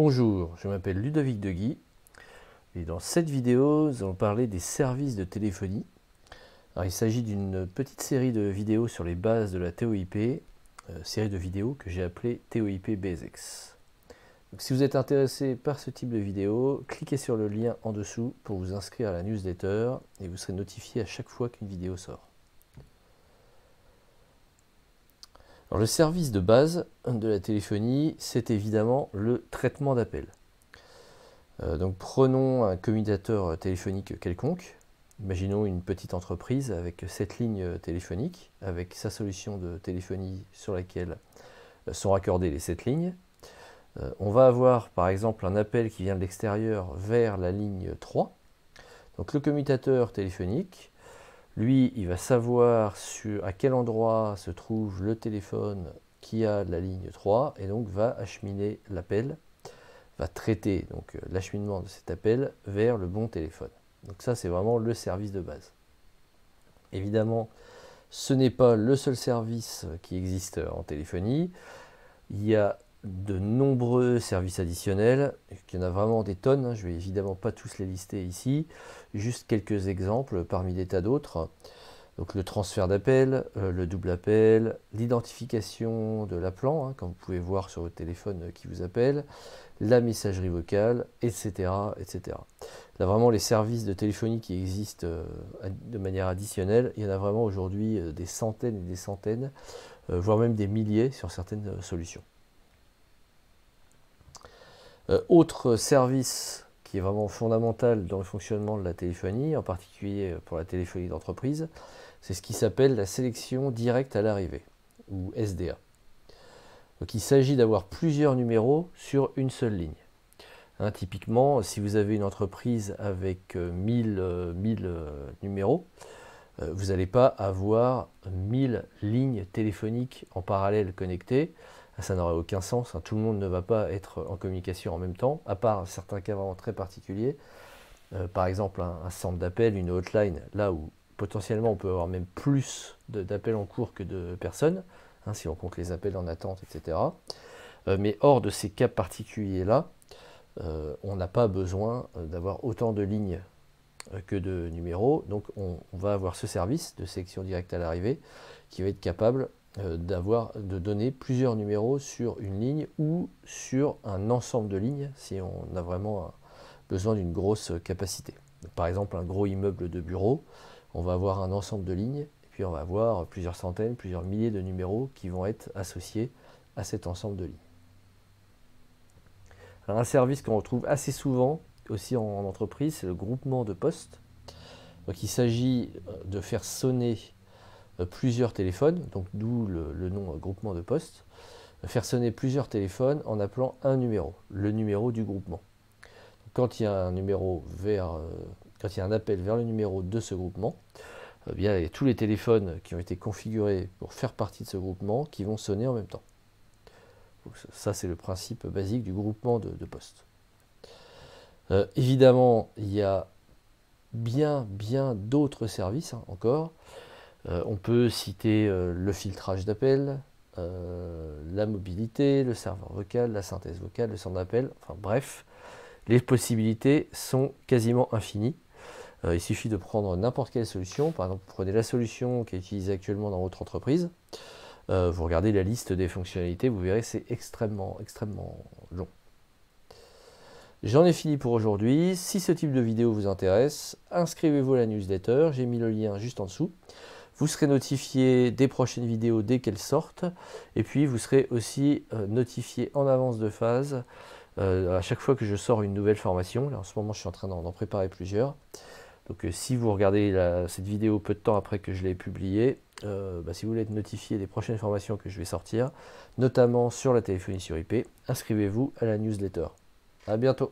Bonjour, je m'appelle Ludovic Deguy et dans cette vidéo, nous allons parler des services de téléphonie. Alors, il s'agit d'une petite série de vidéos sur les bases de la TOIP, série de vidéos que j'ai appelée TOIP BASICS. Donc, si vous êtes intéressé par ce type de vidéo, cliquez sur le lien en dessous pour vous inscrire à la newsletter et vous serez notifié à chaque fois qu'une vidéo sort. Alors, le service de base de la téléphonie, c'est évidemment le traitement d'appel. Donc prenons un commutateur téléphonique quelconque. Imaginons une petite entreprise avec 7 lignes téléphoniques, avec sa solution de téléphonie sur laquelle sont raccordées les 7 lignes. On va avoir par exemple un appel qui vient de l'extérieur vers la ligne 3. Donc le commutateur téléphonique, lui, il va savoir à quel endroit se trouve le téléphone qui a la ligne 3 et donc va acheminer l'appel, va traiter donc l'acheminement de cet appel vers le bon téléphone. Donc ça, c'est vraiment le service de base. Évidemment, ce n'est pas le seul service qui existe en téléphonie. Il y a de nombreux services additionnels, il y en a vraiment des tonnes, je ne vais évidemment pas tous les lister ici, juste quelques exemples parmi des tas d'autres. Donc le transfert d'appel, le double appel, l'identification de l'appelant, comme vous pouvez voir sur votre téléphone qui vous appelle, la messagerie vocale, etc., etc. Là, vraiment, les services de téléphonie qui existent de manière additionnelle, il y en a vraiment aujourd'hui des centaines et des centaines, voire même des milliers sur certaines solutions. Autre service qui est vraiment fondamental dans le fonctionnement de la téléphonie, en particulier pour la téléphonie d'entreprise, c'est ce qui s'appelle la sélection directe à l'arrivée, ou SDA. Donc il s'agit d'avoir plusieurs numéros sur une seule ligne. Typiquement, si vous avez une entreprise avec 1000 numéros, vous n'allez pas avoir 1000 lignes téléphoniques en parallèle connectées. Ça n'aurait aucun sens. Tout le monde ne va pas être en communication en même temps, à part certains cas vraiment très particuliers. Par exemple, un centre d'appel, une hotline, là où potentiellement on peut avoir même plus d'appels en cours que de personnes, si on compte les appels en attente, etc. Mais hors de ces cas particuliers-là, on n'a pas besoin d'avoir autant de lignes que de numéros. Donc on va avoir ce service de sélection directe à l'arrivée qui va être capable de donner plusieurs numéros sur une ligne ou sur un ensemble de lignes si on a vraiment besoin d'une grosse capacité. Donc, par exemple, un gros immeuble de bureau, on va avoir un ensemble de lignes et puis on va avoir plusieurs centaines, plusieurs milliers de numéros qui vont être associés à cet ensemble de lignes. Alors, un service qu'on retrouve assez souvent aussi en entreprise, c'est le groupement de postes. Donc il s'agit de faire sonner plusieurs téléphones, donc d'où le nom groupement de postes, faire sonner plusieurs téléphones en appelant un numéro, le numéro du groupement. Quand il y a un appel vers le numéro de ce groupement, il y a tous les téléphones qui ont été configurés pour faire partie de ce groupement qui vont sonner en même temps. Donc ça, c'est le principe basique du groupement de postes. Évidemment, il y a bien d'autres services encore. On peut citer le filtrage d'appel, la mobilité, le serveur vocal, la synthèse vocale, le centre d'appel, enfin bref, les possibilités sont quasiment infinies. Il suffit de prendre n'importe quelle solution. Par exemple, vous prenez la solution qui est utilisée actuellement dans votre entreprise, vous regardez la liste des fonctionnalités, vous verrez c'est extrêmement long. J'en ai fini pour aujourd'hui. Si ce type de vidéo vous intéresse, inscrivez-vous à la newsletter, j'ai mis le lien juste en dessous. Vous serez notifié des prochaines vidéos dès qu'elles sortent. Et puis vous serez aussi notifié en avance de phase à chaque fois que je sors une nouvelle formation. Là, en ce moment, je suis en train d'en préparer plusieurs. Donc si vous regardez cette vidéo peu de temps après que je l'ai publiée, si vous voulez être notifié des prochaines formations que je vais sortir, notamment sur la téléphonie sur IP, inscrivez-vous à la newsletter. À bientôt.